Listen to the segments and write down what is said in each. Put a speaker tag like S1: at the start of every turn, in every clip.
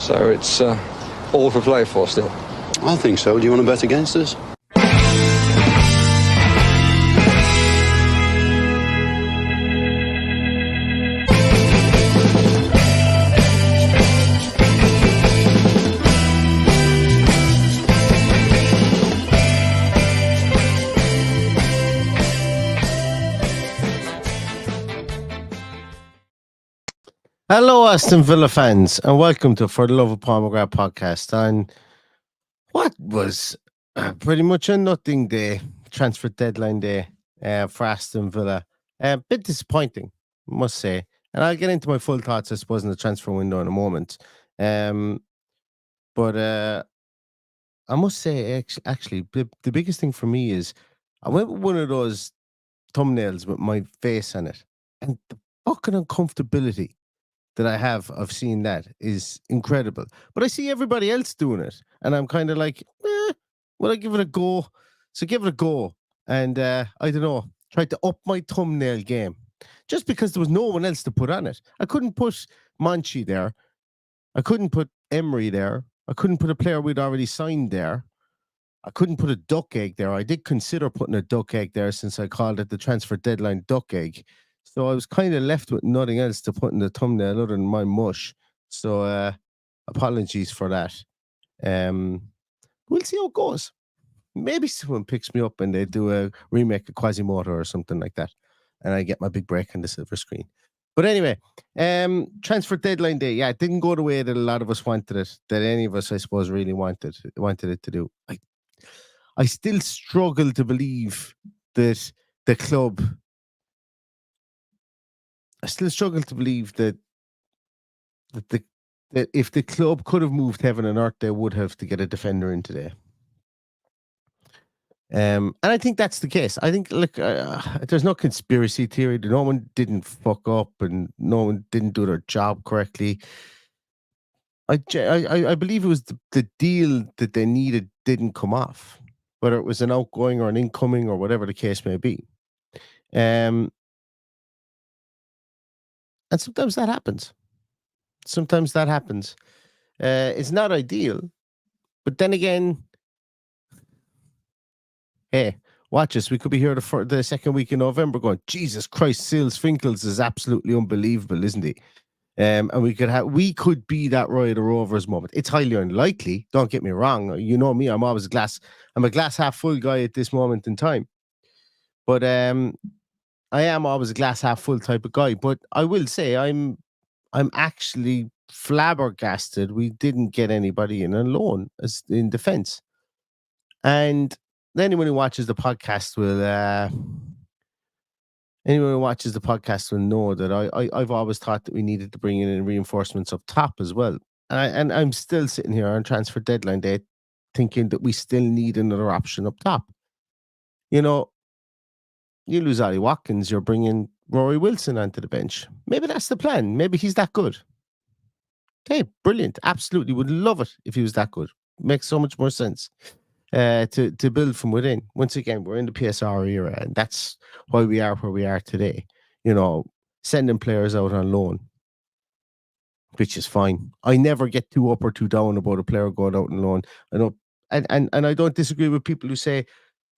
S1: So it's all for play for still.
S2: I think so. Do you want to bet against us?
S3: Hello, Aston Villa fans, and welcome to For the Love of Paul McGrath podcast on what was pretty much a nothing day, transfer deadline day for Aston Villa. A bit disappointing, I must say. And I'll get into my full thoughts, I suppose, in the transfer window in a moment. But I must say, actually, the biggest thing for me is I went with one of those thumbnails with my face on it, and the fucking uncomfortability that I have of seeing that is incredible. But I see everybody else doing it, and I'm kind of like, will I give it a go? So give it a go. And I don't know, tried to up my thumbnail game just because there was no one else to put on it. I couldn't put Monchi there. I couldn't put Emery there. I couldn't put a player we'd already signed there. I couldn't put a duck egg there. I did consider putting a duck egg there since I called it the transfer deadline duck egg. So I was kind of left with nothing else to put in the thumbnail other than my mush. So apologies for that. We'll see how it goes. Maybe someone picks me up and they do a remake of Quasimodo or something like that, and I get my big break on the silver screen. But anyway, transfer deadline day. Yeah, it didn't go the way that a lot of us wanted it, that any of us, I suppose, really wanted it to do. I still struggle to believe that the club... I still struggle to believe that if the club could have moved heaven and earth, they would have to get a defender in today. And I think that's the case. I think, look, there's no conspiracy theory. No one didn't fuck up and no one didn't do their job correctly. I believe it was the deal that they needed didn't come off, whether it was an outgoing or an incoming or whatever the case may be. And sometimes that happens. It's not ideal. But then again, hey, watch us. We could be here the second week in November going, Jesus Christ, Sils Finkles is absolutely unbelievable, isn't he? And we could be that Roy the Rovers moment. It's highly unlikely. Don't get me wrong. You know me, I'm a glass half full guy at this moment in time. But I am always a glass half full type of guy, but I will say I'm actually flabbergasted we didn't get anybody in on loan as in defense. And anyone who watches the podcast will know that I've always thought that we needed to bring in reinforcements up top as well. And I'm still sitting here on transfer deadline day thinking that we still need another option up top. You know, you lose Ollie Watkins, you're bringing Rory Wilson onto the bench. Maybe that's the plan. Maybe he's that good. Okay, brilliant. Absolutely would love it if he was that good. Makes so much more sense to build from within. Once again, we're in the PSR era, and that's why we are where we are today. You know, sending players out on loan, which is fine. I never get too up or too down about a player going out on loan. I know, and I don't disagree with people who say,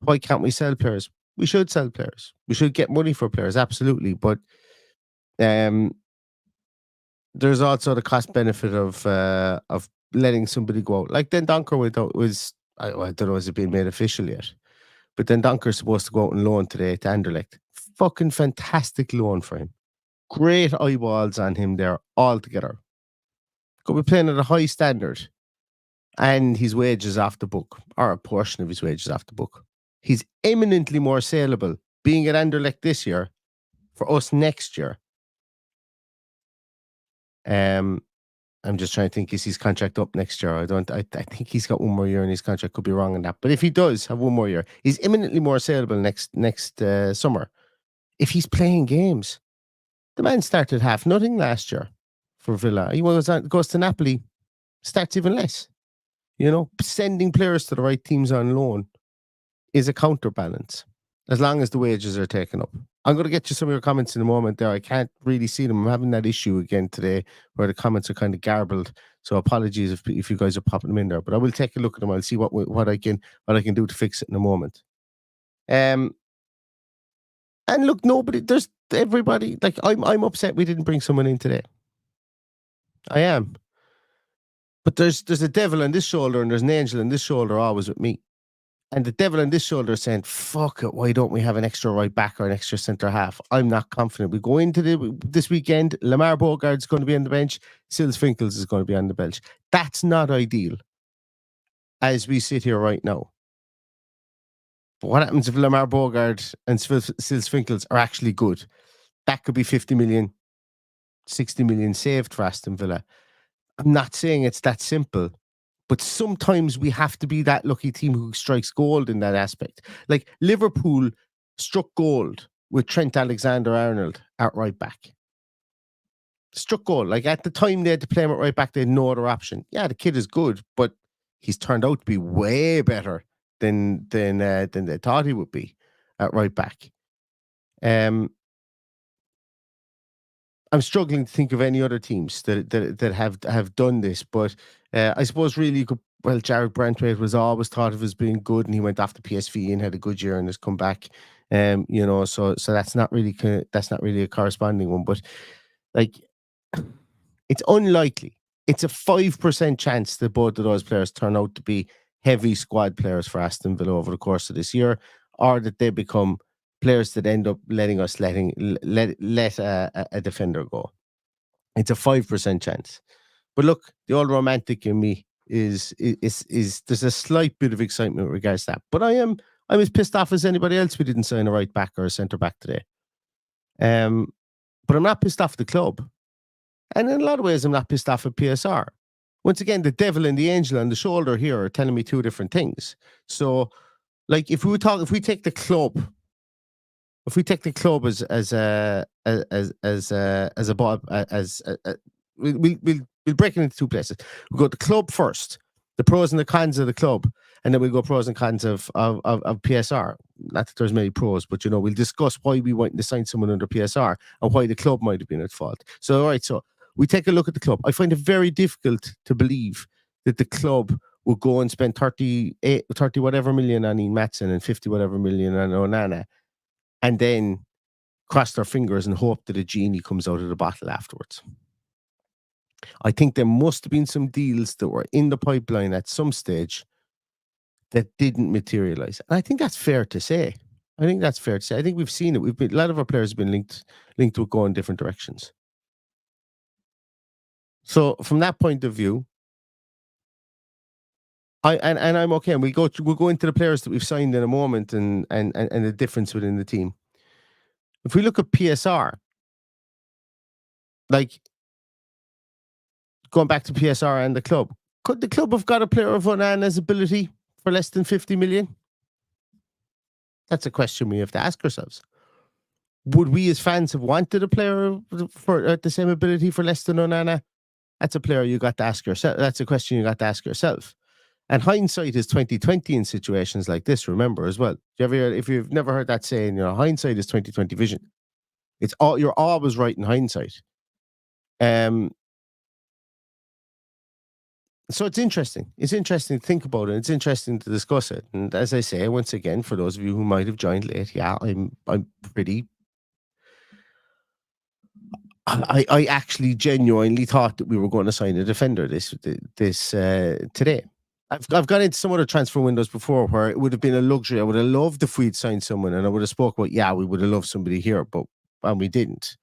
S3: why can't we sell players? We should sell players. We should get money for players, absolutely. But there's also the cost benefit of letting somebody go out. Like then Donker went out. I don't know, has it been made official yet? But then Donker's supposed to go out on loan today to Anderlecht. Fucking fantastic loan for him. Great eyeballs on him there altogether. Could be playing at a high standard, and his wages off the book, or a portion of his wages off the book. He's eminently more saleable being at Anderlecht this year for us next year. I'm just trying to think, is his contract up next year? I think he's got one more year in his contract. Could be wrong on that. But if he does have one more year, he's eminently more saleable next summer. If he's playing games, the man started 0.5 last year for Villa. He goes to Napoli, starts even less. You know, sending players to the right teams on loan is a counterbalance, as long as the wages are taken up. I'm going to get you some of your comments in a moment there. I can't really see them. I'm having that issue again today where the comments are kind of garbled. So apologies if you guys are popping them in there, but I will take a look at them. I'll see what I can do to fix it in a moment. And look, there's everybody. Like I'm upset we didn't bring someone in today. I am, but there's a devil on this shoulder and there's an angel on this shoulder always with me. And the devil on this shoulder is saying, fuck it, why don't we have an extra right back or an extra centre half? I'm not confident. We go into this weekend, Lamar Bogart's going to be on the bench, Sils Finkles is going to be on the bench. That's not ideal as we sit here right now. But what happens if Lamar Bogart and Sils Finkles are actually good? That could be 50 million, 60 million saved for Aston Villa. I'm not saying it's that simple. But sometimes we have to be that lucky team who strikes gold in that aspect. Like Liverpool struck gold with Trent Alexander-Arnold at right back. Struck gold. Like at the time they had to play him at right back, they had no other option. Yeah, the kid is good, but he's turned out to be way better than they thought he would be at right back. I'm struggling to think of any other teams that have done this, but I suppose really you could. Well, Jared Brentwaite was always thought of as being good, and he went off the PSV and had a good year and has come back. So that's not really a corresponding one, but like it's unlikely. It's a 5% chance that both of those players turn out to be heavy squad players for Aston Villa over the course of this year, or that they become players that end up letting a defender go. It's a 5% chance. But look, the old romantic in me is there's a slight bit of excitement with regards to that. But I'm as pissed off as anybody else we didn't sign a right back or a centre back today. But I'm not pissed off the club. And in a lot of ways, I'm not pissed off at PSR. Once again, the devil and the angel on the shoulder here are telling me two different things. So, like, if we take the club we'll break it into two places. We'll go the club first, the pros and the cons of the club, and then we'll go pros and cons of PSR. Not that there's many pros, but we'll discuss why we wanted to sign someone under PSR and why the club might have been at fault. So, all right, so we take a look at the club. I find it very difficult to believe that the club will go and spend 30 whatever million on Ian Maatson and 50 whatever million on Onana, and then cross their fingers and hope that a genie comes out of the bottle afterwards. I think there must have been some deals that were in the pipeline at some stage that didn't materialize. And I think that's fair to say. I think we've seen it. A lot of our players have been linked to go in different directions. So from that point of view, I'm okay. And we'll go into the players that we've signed in a moment and the difference within the team. If we look at PSR, like going back to PSR and the club, could the club have got a player of Onana's ability for less than 50 million? That's a question we have to ask ourselves. Would we as fans have wanted a player for the same ability for less than Onana? That's a player you got to ask yourself. That's a question you got to ask yourself. And hindsight is 2020 in situations like this. Remember as well. If you've never heard that saying, hindsight is 2020 vision. You're always right in hindsight. So it's interesting. It's interesting to think about it. It's interesting to discuss it. And as I say, once again, for those of you who might have joined late, yeah, I'm pretty. I actually genuinely thought that we were going to sign a defender this today. I've gone into some other transfer windows before where it would have been a luxury. I would have loved if we'd signed someone, and I would have spoke about, we would have loved somebody here, and we didn't.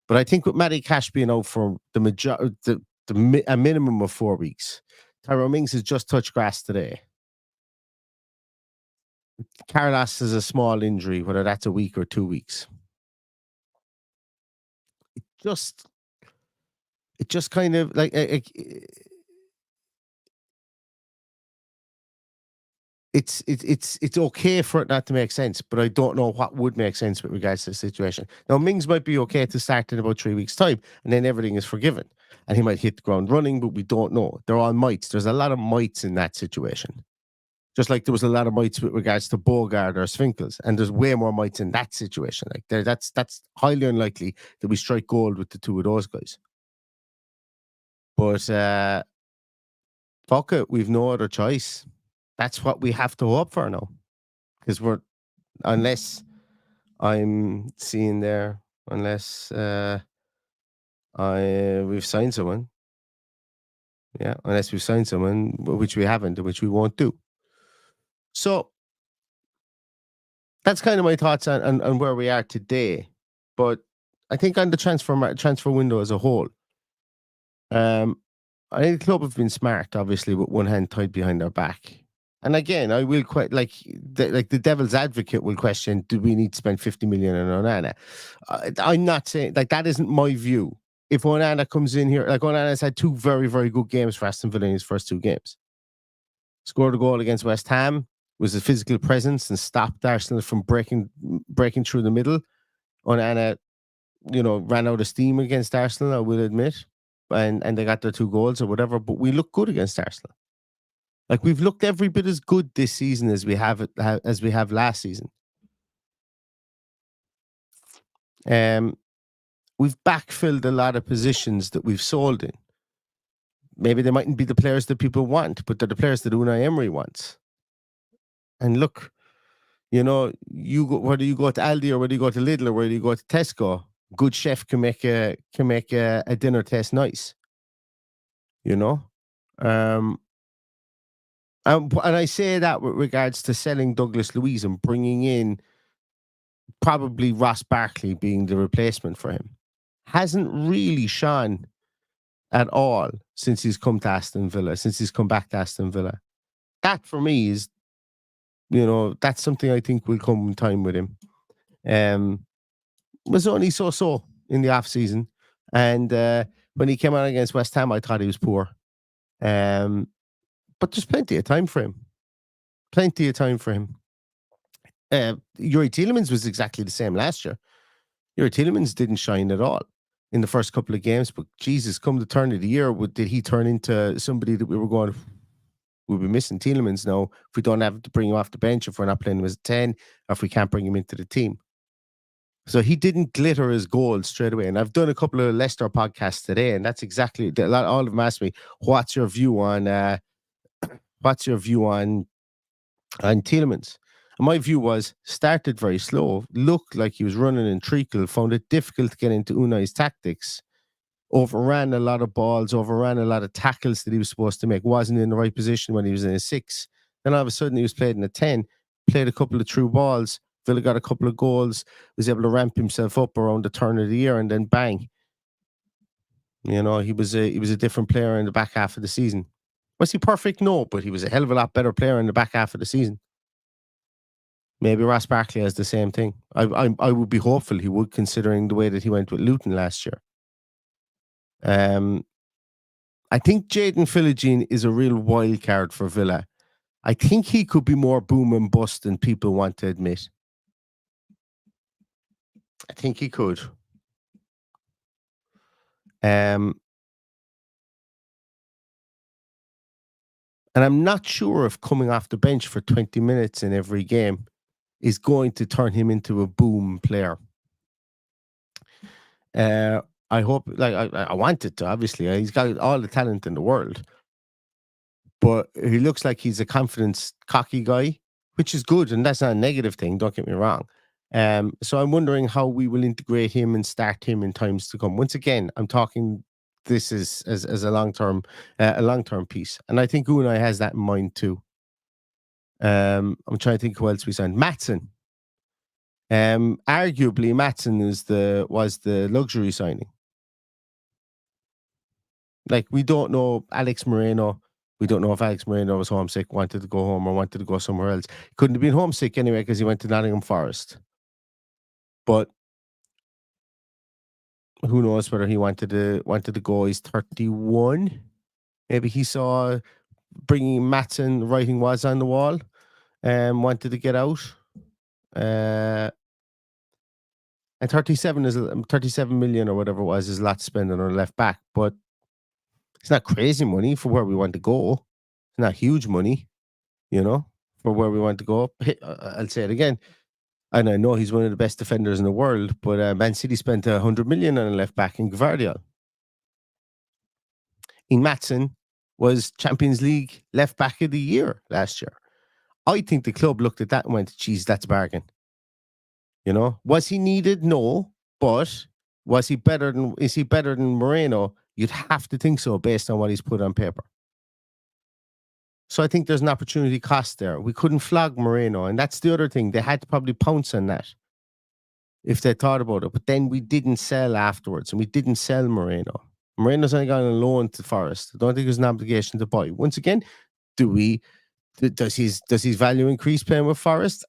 S3: But I think with Matty Cash being out for a minimum of 4 weeks, Tyrone Mings has just touched grass today. Carlos has a small injury, whether that's a week or 2 weeks. It just kind of like it's okay for it not to make sense, but I don't know what would make sense with regards to the situation. Now, Mings might be okay to start in about 3 weeks' time, and then everything is forgiven, and he might hit the ground running, but we don't know. They're all mites. There's a lot of mites in that situation. Just like there was a lot of mites with regards to Bogard or Svinkels, and there's way more mites in that situation. Like that's highly unlikely that we strike gold with the two of those guys. But fuck it, we've no other choice. That's what we have to hope for now, because unless I'm seeing there, unless we've signed someone, unless we've signed someone, which we haven't, which we won't do. So that's kind of my thoughts on where we are today. But I think on the transfer window as a whole, I think the club have been smart, obviously, with one hand tied behind their back. And again, I will the devil's advocate will question: do we need to spend 50 million on Onana? I'm not saying that isn't my view. If Onana comes in here, Onana's had two very, very good games for Aston Villa in his first two games. Scored a goal against West Ham, was a physical presence and stopped Arsenal from breaking through the middle. Onana, ran out of steam against Arsenal, I will admit, and they got their two goals or whatever. But we look good against Arsenal. Like, we've looked every bit as good this season as we have last season. We've backfilled a lot of positions that we've sold in. Maybe they mightn't be the players that people want, but they're the players that Unai Emery wants. And look, whether you go to Aldi or whether you go to Lidl or whether you go to Tesco, good chef can make a dinner taste nice. And I say that with regards to selling Douglas Luiz and bringing in probably Ross Barkley being the replacement for him. Hasn't really shone at all since he's come to Aston Villa, since he's come back to Aston Villa. That for me is, that's something I think will come in time with him. Was only so in the off season, and when he came out against West Ham, I thought he was poor. But there's plenty of time for him. Yuri Tielemans was exactly the same last year. Yuri Tielemans didn't shine at all in the first couple of games, but Jesus, come the turn of the year, did he turn into somebody that we were going, we'll be missing Tielemans now if we don't have to bring him off the bench, if we're not playing him as a 10, or if we can't bring him into the team. So he didn't glitter his goals straight away. And I've done a couple of Leicester podcasts today, and that's exactly all of them asked me, what's your view on Tielemans? And my view was, started very slow, looked like he was running in treacle, found it difficult to get into Unai's tactics, overran a lot of balls, overran a lot of tackles that he was supposed to make, wasn't in the right position when he was in a 6. Then all of a sudden he was played in a 10, played a couple of true balls, Villa got a couple of goals, was able to ramp himself up around the turn of the year, and then bang. He was a different player in the back half of the season. Was he perfect? No, but he was a hell of a lot better player in the back half of the season. Maybe Ross Barkley has the same thing. I would be hopeful he would, considering the way that he went with Luton last year. I think Jadon Philogene is a real wild card for Villa. I think he could be more boom and bust than people want to admit. I think he could. And I'm not sure if coming off the bench for 20 minutes in every game is going to turn him into a boom player. I hope, I want it to, obviously. He's got all the talent in the world. But he looks like he's a confidence, cocky guy, which is good, and that's not a negative thing, don't get me wrong. So I'm wondering how we will integrate him and start him in times to come. Once again, I'm talking this as a long-term piece. And I think Unai has that in mind too. I'm trying to think who else we signed. Maatsen. Arguably, Maatsen was the luxury signing. Like, we don't know Alex Moreno. We don't know if Alex Moreno was homesick, wanted to go home, or wanted to go somewhere else. He couldn't have been homesick anyway because he went to Nottingham Forest. But who knows whether he wanted to go. He's 31. Maybe he saw bringing Maatsen, the writing was on the wall, and wanted to get out. And 37 million or whatever it was is a lot to spend on our left back, but it's not crazy money for where we want to go. It's not huge money, for where we want to go. I'll say it again. And I know he's one of the best defenders in the world, but Man City spent 100 million on a left back in Gvardiol. Ian Maatsen was Champions League left back of the year last year. I think the club looked at that and went, geez, that's a bargain. You know, was he needed? No, but is he better than Moreno? You'd have to think so based on what he's put on paper. So I think there's an opportunity cost there. We couldn't flog Moreno, and that's the other thing. They had to probably pounce on that if they thought about it. But then we didn't sell afterwards, and we didn't sell Moreno. Moreno's only gone on loan to Forest. I don't think there's an obligation to buy. Once again, does his value increase playing with Forest?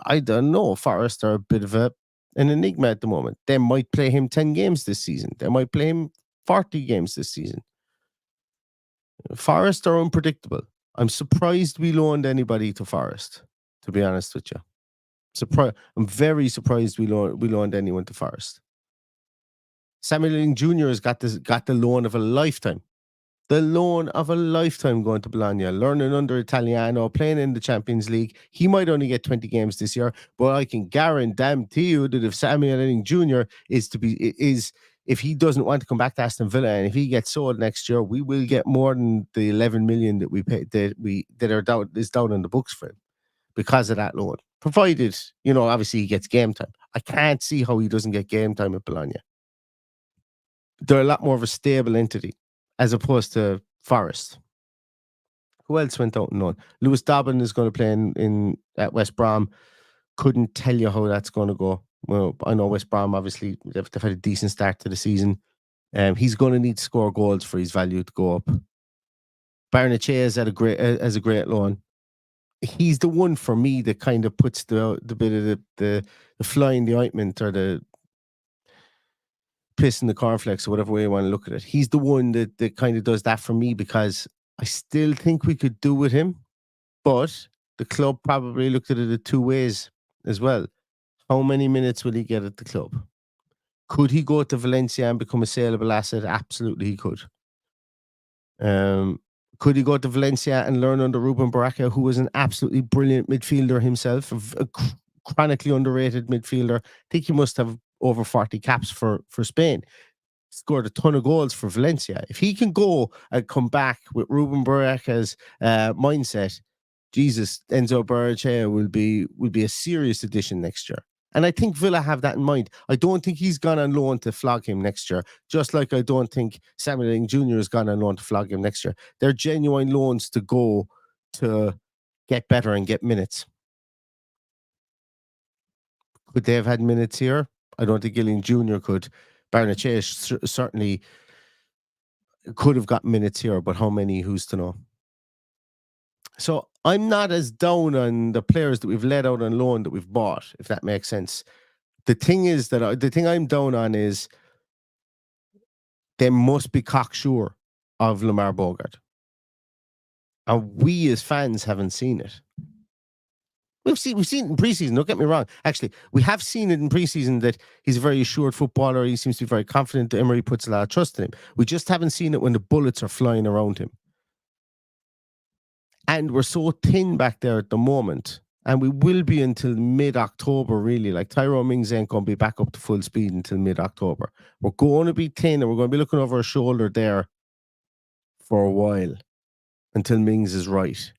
S3: I don't know. Forest are a bit of an enigma at the moment. They might play him 10 games this season. They might play him 40 games this season. Forest are unpredictable. I'm surprised we loaned anybody to Forest, to be honest with you. I'm very surprised we loaned anyone to Forest. Samuel Ling Jr. has got the loan of a lifetime. The loan of a lifetime going to Bologna, learning under Italiano, playing in the Champions League. He might only get 20 games this year, but I can guarantee you that if Samuel Ling Jr. if he doesn't want to come back to Aston Villa and if he gets sold next year, we will get more than the 11 million that we pay is down in the books for him because of that loan. Provided, obviously he gets game time. I can't see how he doesn't get game time at Bologna. They're a lot more of a stable entity as opposed to Forest. Who else went out and loan? Lewis Dobbin is going to play at West Brom. Couldn't tell you how that's going to go. Well, I know West Brom, obviously, they've had a decent start to the season. He's going to need to score goals for his value to go up. Barnechea has a great loan. He's the one for me that kind of puts the bit of the fly in the ointment or the piss in the cornflakes or whatever way you want to look at it. He's the one that kind of does that for me because I still think we could do with him, but the club probably looked at it two ways as well. How many minutes will he get at the club? Could he go to Valencia and become a saleable asset? Absolutely, he could. Could he go to Valencia and learn under Ruben Baraka, who was an absolutely brilliant midfielder himself, a chronically underrated midfielder? I think he must have over 40 caps for Spain. Scored a ton of goals for Valencia. If he can go and come back with Ruben Baraka's mindset, Jesus, Enzo Barrechea will be a serious addition next year. And I think Villa have that in mind. I don't think he's gone on loan to flog him next year, just like I don't think Samuel Ling Jr. has gone on loan to flog him next year. They're genuine loans to go to get better and get minutes. Could they have had minutes here? I don't think Gillian Jr. could. Barnechea certainly could have got minutes here, but how many, who's to know? So I'm not as down on the players that we've let out on loan that we've bought, if that makes sense. The thing is the thing I'm down on is they must be cocksure of Lamar Bogart. And we as fans haven't seen it. We've seen it in preseason, don't get me wrong. Actually, we have seen it in preseason that he's a very assured footballer. He seems to be very confident. Emery puts a lot of trust in him. We just haven't seen it when the bullets are flying around him. And we're so thin back there at the moment. And we will be until mid-October, really. Like Tyrone Mings ain't going to be back up to full speed until mid-October. We're going to be thin and we're going to be looking over our shoulder there for a while until Mings is right.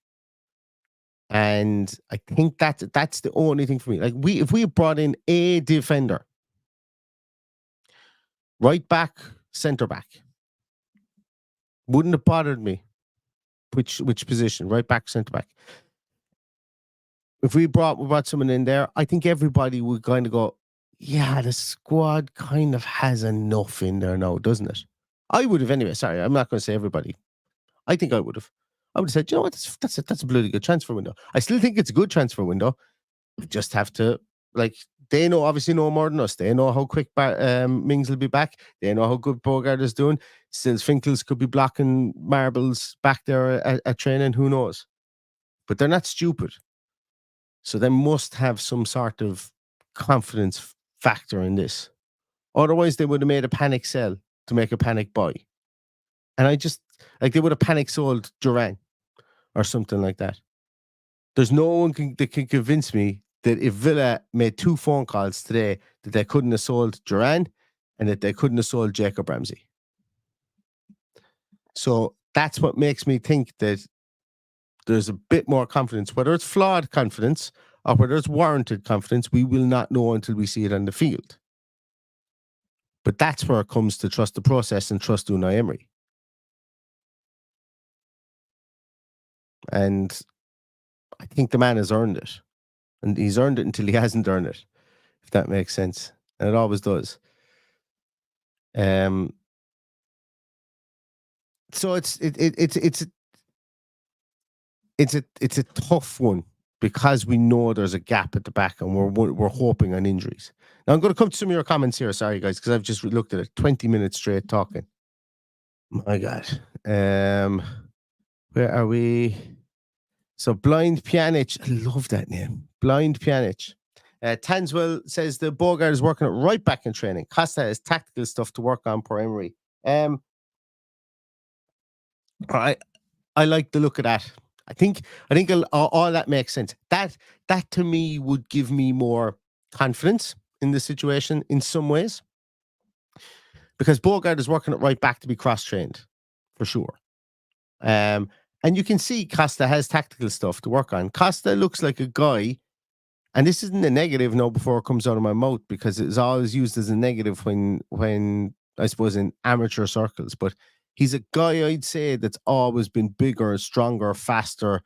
S3: And I think that's the only thing for me. Like if we brought in a defender, right back, centre back, wouldn't have bothered me. Which position? Right back, centre back. If we brought someone in there, I think everybody would kind of go, yeah, the squad kind of has enough in there now, doesn't it? I would have anyway. Sorry, I'm not going to say everybody. I think I would have. I would have said, you know what, that's a bloody good transfer window. I still think it's a good transfer window. We just have to, they obviously know more than us. They know how quick Mings will be back. They know how good Bogart is doing. Still, Finkles could be blocking marbles back there at training. Who knows? But they're not stupid. So they must have some sort of confidence factor in this. Otherwise, they would have made a panic sell to make a panic buy. And I just, they would have panic sold Duran or something like that. There's no one that can convince me that if Villa made 2 phone calls today, that they couldn't have sold Duran and that they couldn't have sold Jacob Ramsey. So that's what makes me think that there's a bit more confidence. Whether it's flawed confidence or whether it's warranted confidence, we will not know until we see it on the field. But that's where it comes to trust the process and trust Unai Emery. And I think the man has earned it. And he's earned it until he hasn't earned it, if that makes sense. And it always does. So it's a tough one because we know there's a gap at the back and we're hoping on injuries. Now I'm going to come to some of your comments here. Sorry guys, because I've just looked at it. 20 minutes straight talking. My God. Where are we? So Blind Pjanic. I love that name. Blind Pjanic. Tanswell says the Bogart is working at right back in training. Costa has tactical stuff to work on per Emery. I like the look of that. I think all that makes sense. That to me would give me more confidence in the situation in some ways, because Bogart is working at right back to be cross-trained for sure. And you can see Costa has tactical stuff to work on. Costa looks like a guy, and this isn't a negative now before it comes out of my mouth, because it's always used as a negative when I suppose in amateur circles, but he's a guy I'd say that's always been bigger, stronger, faster,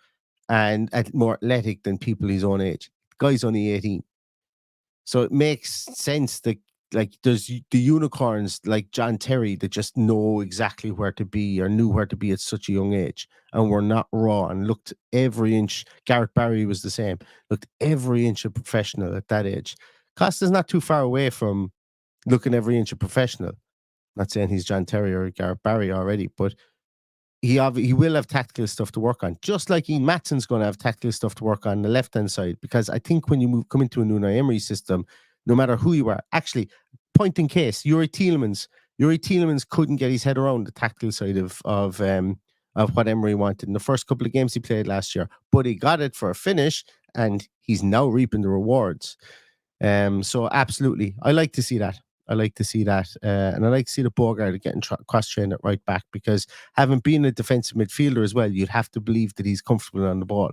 S3: and more athletic than people his own age. The guy's only 18. So it makes sense that like there's the unicorns like John Terry that just know exactly where to be or knew where to be at such a young age and were not raw and looked every inch. Gareth Barry was the same. Looked every inch a professional at that age. Costa's not too far away from looking every inch a professional. Not saying he's John Terry or Gareth Barry already, but he will have tactical stuff to work on, just like Ian Matson's going to have tactical stuff to work on the left-hand side, because I think when you come into a Unai Emery system, no matter who you are, actually, point in case, Yuri Tielemans couldn't get his head around the tactical side of what Emery wanted in the first couple of games he played last year, but he got it for a finish, and he's now reaping the rewards. So absolutely, I like to see that. And I like to see the Bogart getting cross-trained at right back, because having been a defensive midfielder as well, you'd have to believe that he's comfortable on the ball.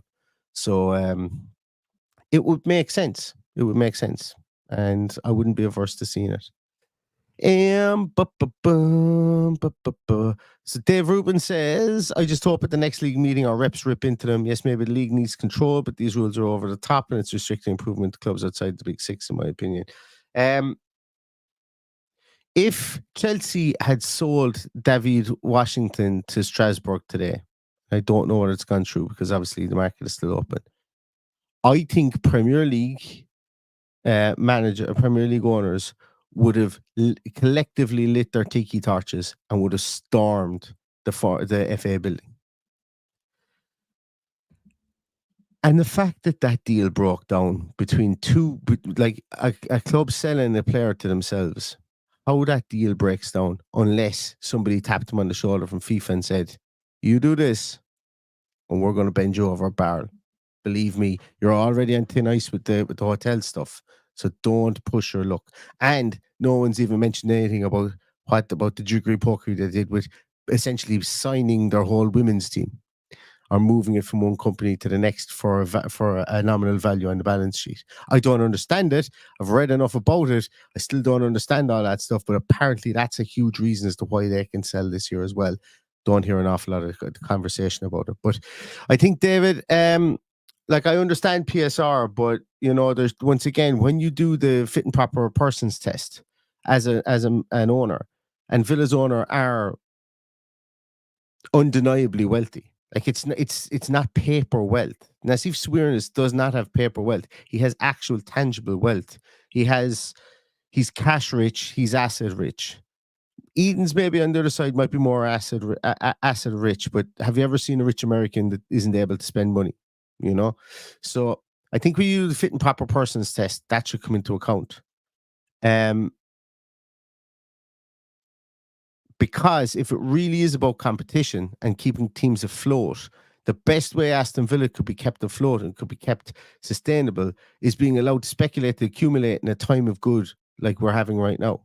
S3: So it would make sense. It would make sense, and I wouldn't be averse to seeing it. So Dave Rubin says, I just hope at the next league meeting our reps rip into them. Yes, maybe the league needs control, but these rules are over the top and it's restricting improvement to clubs outside the Big Six, in my opinion. If Chelsea had sold David Washington to Strasbourg today, I don't know what it's gone through because obviously the market is still open. I think Premier League Premier League owners would have collectively lit their tiki torches and would have stormed the FA building. And the fact that deal broke down between like a club selling a player to themselves, how that deal breaks down unless somebody tapped him on the shoulder from FIFA and said, you do this and we're going to bend you over a barrel. Believe me, you're already on thin ice with the hotel stuff. So don't push your luck. And no one's even mentioned anything about the jiggery pokery they did with essentially signing their whole women's team or moving it from one company to the next for a nominal value on the balance sheet. I don't understand it. I've read enough about it. I still don't understand all that stuff, but apparently that's a huge reason as to why they can sell this year as well. Don't hear an awful lot of conversation about it. But I think, David, like I understand PSR, but you know, there's once again, when you do the fit and proper persons test as an owner, and Villa's owner are undeniably wealthy. Like it's not paper wealth. Nassif Swearness does not have paper wealth. He has actual tangible wealth. He's cash rich. He's asset rich. Eden's maybe on the other side might be more asset rich. But have you ever seen a rich American that isn't able to spend money? You know, so I think when you do the fit and proper persons test, that should come into account. Because if it really is about competition and keeping teams afloat, The best way Aston Villa could be kept afloat and could be kept sustainable is being allowed to speculate, to accumulate in a time of good like we're having right now.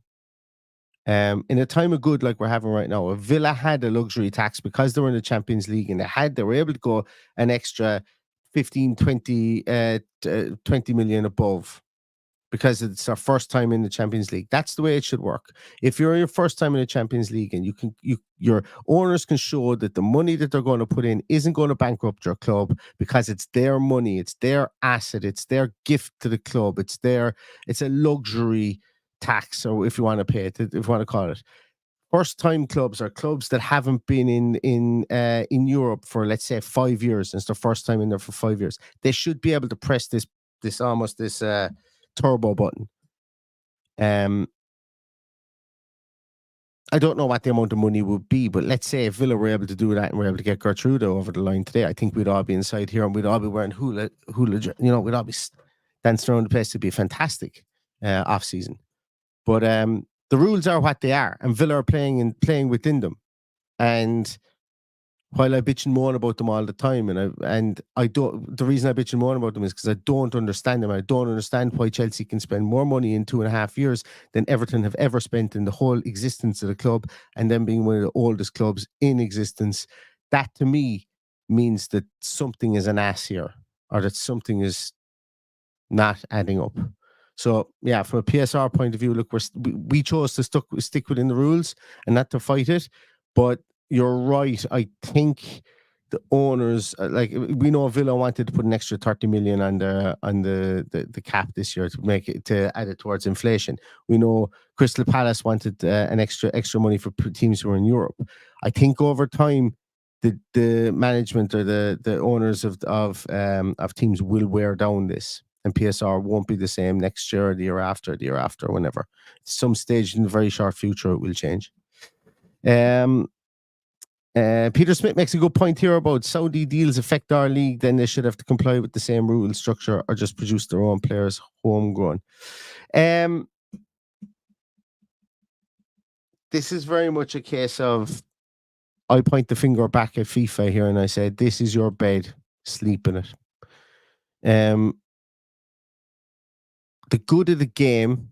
S3: In a time of good like we're having right now, if Villa had a luxury tax because they were in the Champions League and they were able to go an extra 15, 20, 20 million above because it's our first time in the Champions League. That's the way it should work. If you're your first time in the Champions League and your owners can show that the money that they're going to put in isn't going to bankrupt your club because it's their money, it's their asset, it's their gift to the club, it's a luxury tax, or if you want to pay it, if you want to call it. First time clubs are clubs that haven't been in Europe for, let's say, 5 years, and it's their first time in there for 5 years. They should be able to press this turbo button. I don't know what the amount of money would be, but let's say if Villa were able to do that and were able to get Gertrude over the line today, I think we'd all be inside here and we'd all be wearing hula, we'd all be dancing around the place. It'd be a fantastic off season. But the rules are what they are, and Villa are playing within them. And while I bitch and moan about them all the time, the reason I bitch and moan about them is because I don't understand them. I don't understand why Chelsea can spend more money in 2.5 years than Everton have ever spent in the whole existence of the club, and them being one of the oldest clubs in existence. That to me means that something is an ass here, or that something is not adding up. So yeah, from a PSR point of view, look, we chose to stick within the rules and not to fight it. But you're right. I think the owners, like, we know Villa wanted to put an extra 30 million on the cap this year to add it towards inflation. We know Crystal Palace wanted an extra money for teams who are in Europe. I think over time, the management or the owners of teams will wear down this. And PSR won't be the same next year, or the year after, whenever. At some stage in the very short future, it will change. Peter Smith makes a good point here about Saudi deals affect our league. Then they should have to comply with the same rule structure or just produce their own players homegrown. This is very much a case of, I point the finger back at FIFA here and I say, this is your bed, sleep in it. The good of the game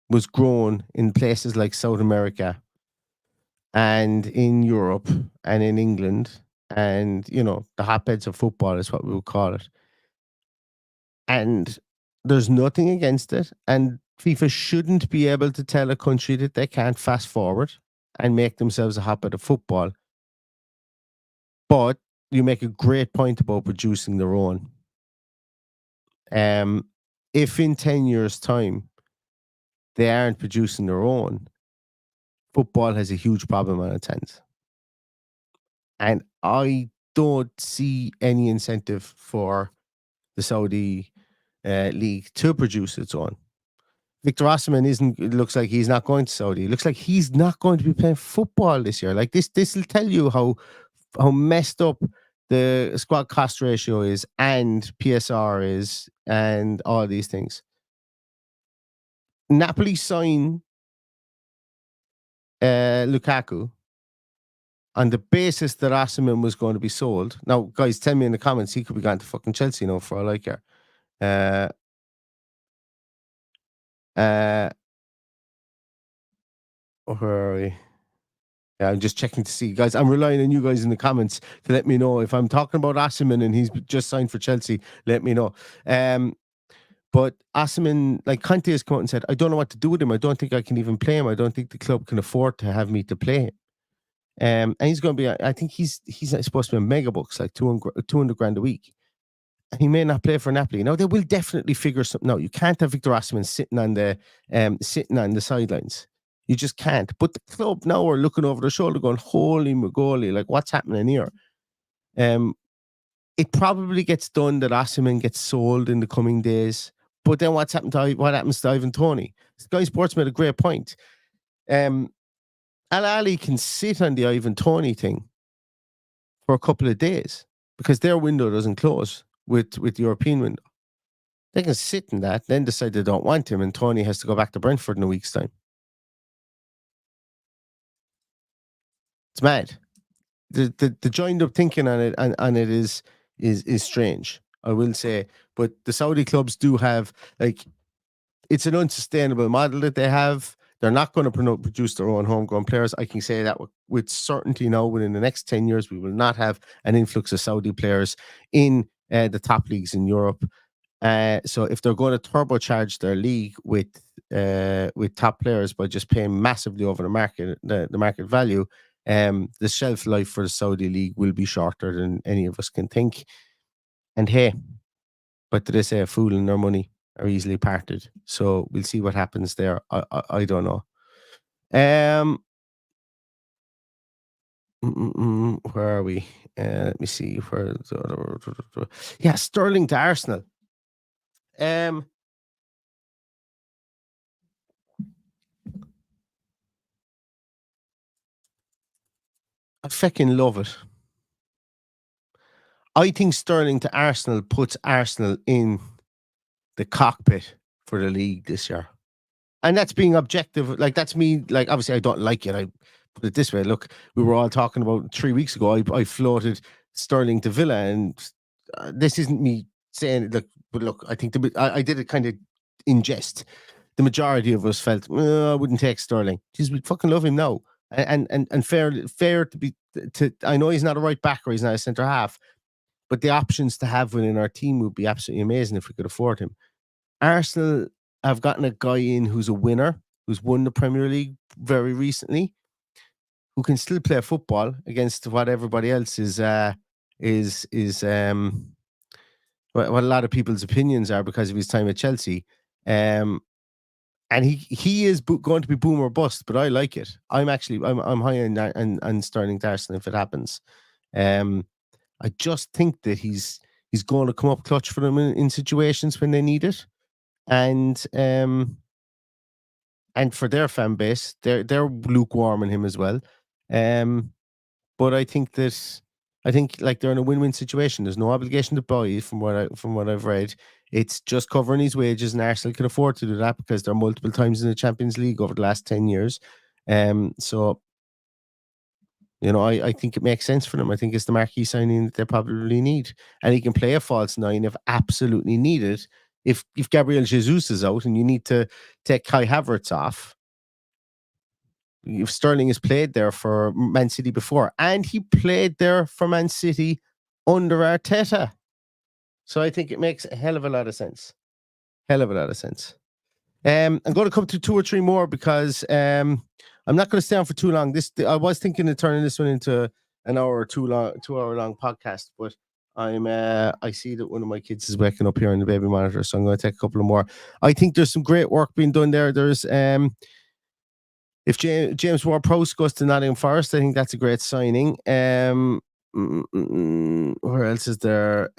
S3: was grown in places like South America and in Europe and in England, and the hotbeds of football is what we would call it. And there's nothing against it, and FIFA shouldn't be able to tell a country that they can't fast forward and make themselves a hotbed of football. But you make a great point about producing their own. If in 10 years' time they aren't producing their own, football has a huge problem on its hands. And I don't see any incentive for the Saudi league to produce its own. Victor Osimhen looks like he's not going to Saudi. It looks like he's not going to be playing football this year. Like this will tell you how messed up the squad cost ratio is, and PSR is, and all these things. Napoli sign Lukaku on the basis that Osimhen was going to be sold. Now, guys, tell me in the comments, he could be going to fucking Chelsea now for all I care. Where are we? Yeah, I'm just checking to see, guys. I'm relying on you guys in the comments to let me know if I'm talking about Osimhen and he's just signed for Chelsea. Let me know. But Osimhen, like Conte has come out and said, I don't know what to do with him. I don't think I can even play him. I don't think the club can afford to have me to play him. And he's going to be, I think he's supposed to be a mega bucks, like 200 grand a week. And he may not play for Napoli. Now, they will definitely figure something out. You can't have Victor Osimhen sitting on the sidelines. You just can't. But the club now are looking over their shoulder going, holy moly, like what's happening here? It probably gets done that Osimhen gets sold in the coming days. But then what happens to Ivan Toney? Sky Sports made a great point. Al Ahly can sit on the Ivan Toney thing for a couple of days because their window doesn't close with the European window. They can sit in that, then decide they don't want him, and Toney has to go back to Brentford in a week's time. It's mad. the joined up thinking on it and it is strange, I will say. But the Saudi clubs do have, like, it's an unsustainable model that they have. They're not going to produce their own homegrown players. I can say that with certainty now. Within the next 10 years, we will not have an influx of Saudi players in the top leagues in Europe. So if they're going to turbocharge their league with top players by just paying massively over the market value, the shelf life for the Saudi league will be shorter than any of us can think. And hey, but they say a fool and their money are easily parted. So we'll see what happens there. I don't know. Where are we? Let me see. Yeah, Sterling to Arsenal. I fucking love it. I think Sterling to Arsenal puts Arsenal in the cockpit for the league this year. And that's being objective. Like, that's me. Like, obviously, I don't like it. I put it this way. Look, we were all talking about 3 weeks ago. I floated Sterling to Villa, and this isn't me saying, look, but look, I think I did it kind of in jest. The majority of us felt, I wouldn't take Sterling. Jeez, we fucking love him now. And fair to be, I know he's not a right back or he's not a centre half, but the options to have within our team would be absolutely amazing if we could afford him. Arsenal have gotten a guy in who's a winner, who's won the Premier League very recently, who can still play football against what everybody else is what a lot of people's opinions are because of his time at Chelsea. And he is going to be boom or bust, but I like it. I'm high on Sterling to Arsenal if it happens. I just think that he's going to come up clutch for them in situations when they need it. And for their fan base, they're lukewarm in him as well. But I think like they're in a win-win situation. There's no obligation to buy from what I've read. It's just covering his wages, and Arsenal can afford to do that because they're multiple times in the Champions League over the last 10 years. So I think it makes sense for them. I think it's the marquee signing that they probably need, and he can play a false nine if absolutely needed. If Gabriel Jesus is out and you need to take Kai Havertz off, if Sterling has played there for Man City before, and he played there for Man City under Arteta, so I think it makes a hell of a lot of sense. I'm going to come to 2 or 3 more because I'm not going to stay on for too long. I was thinking of turning this one into an hour or 2 hour long podcast, but I see that one of my kids is waking up here on the baby monitor, so I'm going to take a couple of more. I think there's some great work being done there. There's if James Ward-Prowse goes to Nottingham Forest, I think that's a great signing. Where else is there?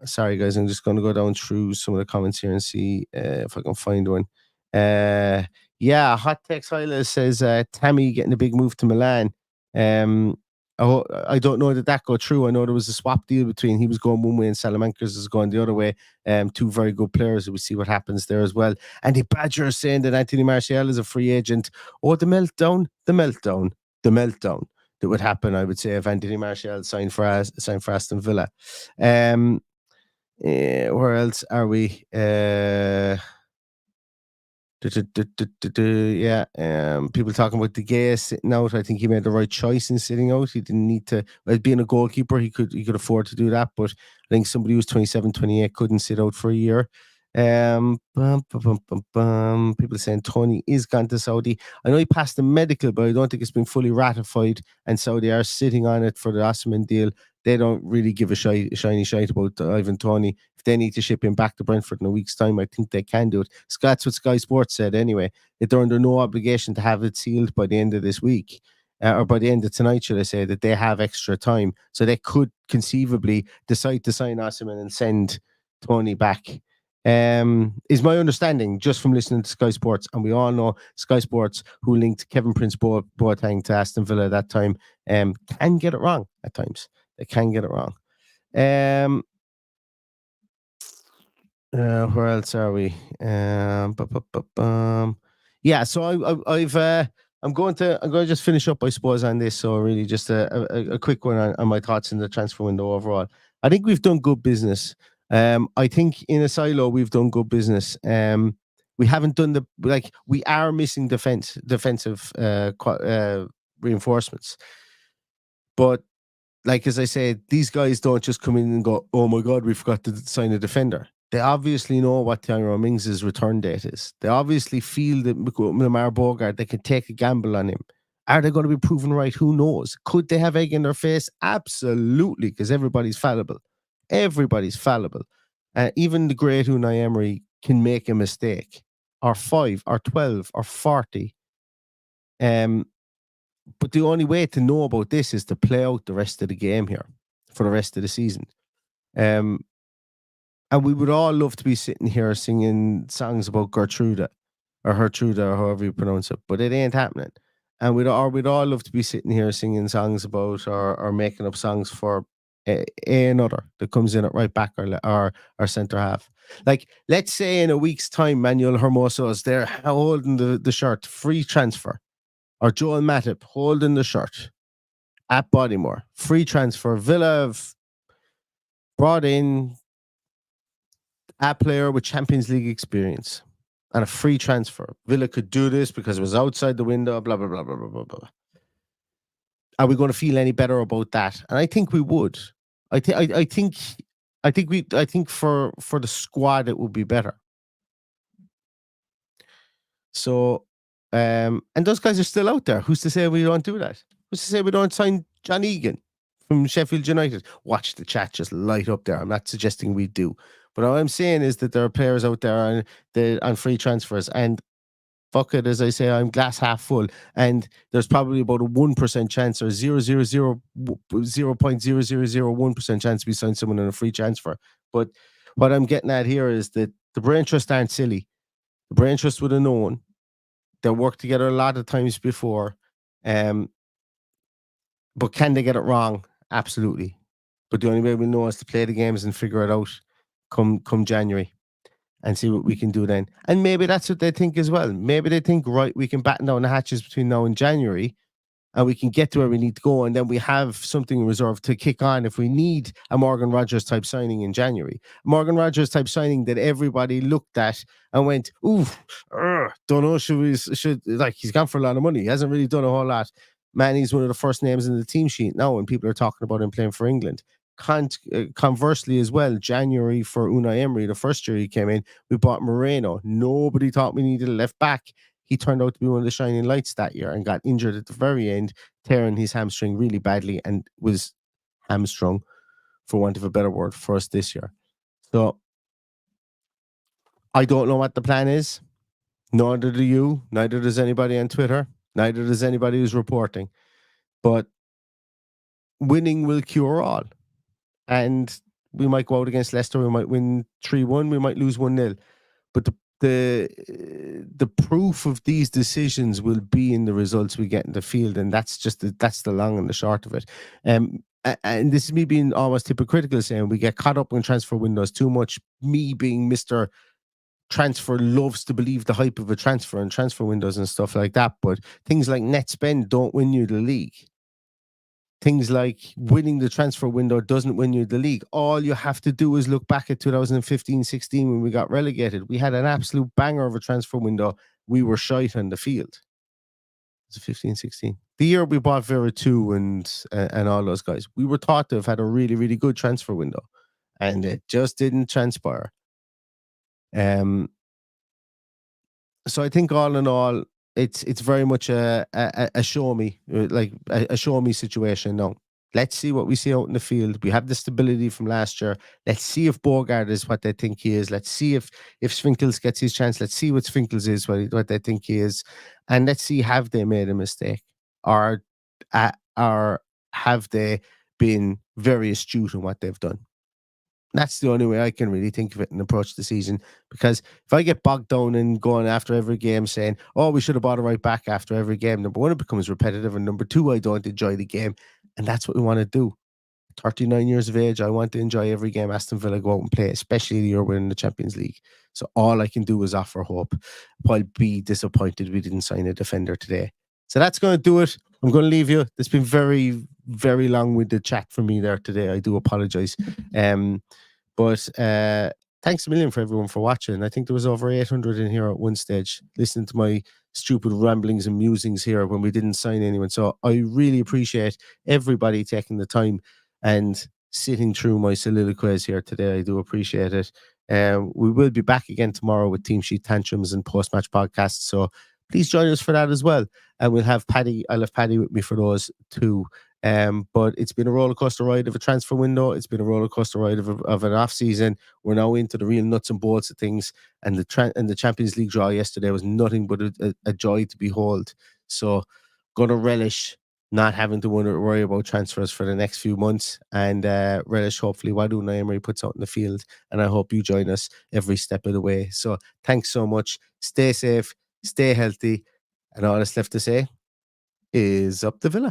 S3: Sorry guys, I'm just going to go down through some of the comments here and see if I can find one. Yeah, Hot Tex Hyla says Tammy getting a big move to Milan. I don't know that go through. I know there was a swap deal between he was going one way and Salamancas is going the other way. 2 very good players. We'll see what happens there as well. And the Badger is saying that Anthony Martial is a free agent. Oh, the meltdown that would happen, I would say, if Anthony Martial signed for Aston Villa. Where else are we? Yeah, people talking about De Gea sitting out. I think he made the right choice in sitting out. He didn't need to. Being a goalkeeper, he could afford to do that. But I think somebody who's 27, 28 couldn't sit out for a year. People saying Tony is gone to Saudi. I know he passed the medical, but I don't think it's been fully ratified. And Saudi are sitting on it for the Osimhen deal. They don't really give a shiny shite about Ivan Toney. If they need to ship him back to Brentford in a week's time, I think they can do it. That's what Sky Sports said anyway. That they're under no obligation to have it sealed by the end of this week. Or by the end of tonight, should I say, that they have extra time. So they could conceivably decide to sign Osimhen and send Toney back. Is my understanding just from listening to Sky Sports, and we all know Sky Sports, who linked Kevin Prince Boateng to Aston Villa at that time, can get it wrong at times. They can get it wrong. Where else are we? Yeah, so I've I'm going to just finish up, I suppose, on this. So really, just a quick one on my thoughts in the transfer window overall. I think we've done good business. I think in a silo we've done good business. We haven't done we are missing defensive reinforcements, but like as I said, these guys don't just come in and go, "Oh my God, we forgot to sign a defender." They obviously know what Tyrone Mings' return date is. They obviously feel that Lamar Bogart, they can take a gamble on him. Are they going to be proven right? Who knows? Could they have egg in their face? Absolutely, because everybody's fallible. Everybody's fallible. Even the great Unai Emery can make a mistake, or 5, or 12, or 40. But the only way to know about this is to play out the rest of the game here for the rest of the season. And we would all love to be sitting here singing songs about Gertruda or however you pronounce it, but it ain't happening. And we'd all love to be sitting here singing songs about or making up songs for another that comes in at right back or centre half. Like, let's say in a week's time, Manuel Hermoso is there holding the shirt, free transfer, or Joel Matip holding the shirt at Bodymore, free transfer. Villa have brought in a player with Champions League experience and a free transfer. Villa could do this because it was outside the window, blah, blah, blah, blah, blah, blah, blah. Are we going to feel any better about that? And I think we would. I think for the squad it would be better. So, and those guys are still out there. Who's to say we don't do that? Who's to say we don't sign John Egan from Sheffield United? Watch the chat just light up there. I'm not suggesting we do. But all I'm saying is that there are players out there on free transfers, and fuck it, as I say, I'm glass half full, and there's probably about a 1% chance or 0.0001% chance we sign someone on a free transfer. But what I'm getting at here is that the brain trust aren't silly. The brain trust would have known. They worked together a lot of times before, but can they get it wrong? Absolutely. But the only way we'll know is to play the games and figure it out come January and see what we can do then. And maybe that's what they think as well. Maybe they think, right, we can batten down the hatches between now and January and we can get to where we need to go, and then we have something in reserve to kick on if we need a Morgan Rogers type signing in January. Morgan Rogers type signing that everybody looked at and went, ooh, don't know, should like, he's gone for a lot of money. He hasn't really done a whole lot. Man, he's one of the first names in the team sheet now when people are talking about him playing for England. Conversely as well, January for Unai Emery, the first year he came in, we bought Moreno. Nobody thought we needed a left back. He turned out to be one of the shining lights that year and got injured at the very end, tearing his hamstring really badly, and was hamstrung, for want of a better word, for us this year. So I don't know what the plan is. Neither do you. Neither does anybody on Twitter. Neither does anybody who's reporting. But winning will cure all. And we might go out against Leicester. We might win 3-1. We might lose 1-0. But the proof of these decisions will be in the results we get in the field, and that's the long and the short of it. And this is me being almost hypocritical, saying we get caught up in transfer windows too much. Me being Mr. Transfer loves to believe the hype of a transfer and transfer windows and stuff like that. But things like net spend don't win you the league. Things like winning the transfer window doesn't win you the league. All you have to do is look back at 2015-16 when we got relegated. We had an absolute banger of a transfer window. We were shite on the field. Was it 15-16? The year we bought Vera 2 and all those guys. We were thought to have had a really, really good transfer window. And it just didn't transpire. So I think all in all, it's very much a show me, like a show me situation now. Let's see what we see out in the field. We have the stability from last year. Let's see if Bogart is what they think he is. Let's see if Svinkels gets his chance. Let's see what Svinkels is, what they think he is. And let's see, have they made a mistake? Or have they been very astute in what they've done? That's the only way I can really think of it and approach the season. Because if I get bogged down in going after every game saying, oh, we should have bought a right back after every game, number one, it becomes repetitive. And number two, I don't enjoy the game. And that's what we want to do. 39 years of age, I want to enjoy every game Aston Villa go out and play, especially the year we're in the Champions League. So all I can do is offer hope. I'll be disappointed we didn't sign a defender today. So that's going to do it. I'm going to leave you. It's been very, very long with the chat for me there today. I do apologize. But thanks a million for everyone for watching. I think there was over 800 in here at one stage listening to my stupid ramblings and musings here when we didn't sign anyone. So I really appreciate everybody taking the time and sitting through my soliloquies here today. I do appreciate it. We will be back again tomorrow with Team Sheet Tantrums and post-match podcasts. So please join us for that as well. And we'll have Paddy. I'll have Paddy with me for those too. But it's been a roller coaster ride of a transfer window. It's been a roller coaster ride of an off season. We're now into the real nuts and bolts of things. And the Champions League draw yesterday was nothing but a joy to behold. So, gonna relish not having to worry about transfers for the next few months, and relish hopefully what Unai Emery puts out in the field. And I hope you join us every step of the way. So, thanks so much. Stay safe, stay healthy, and all that's left to say is up the Villa.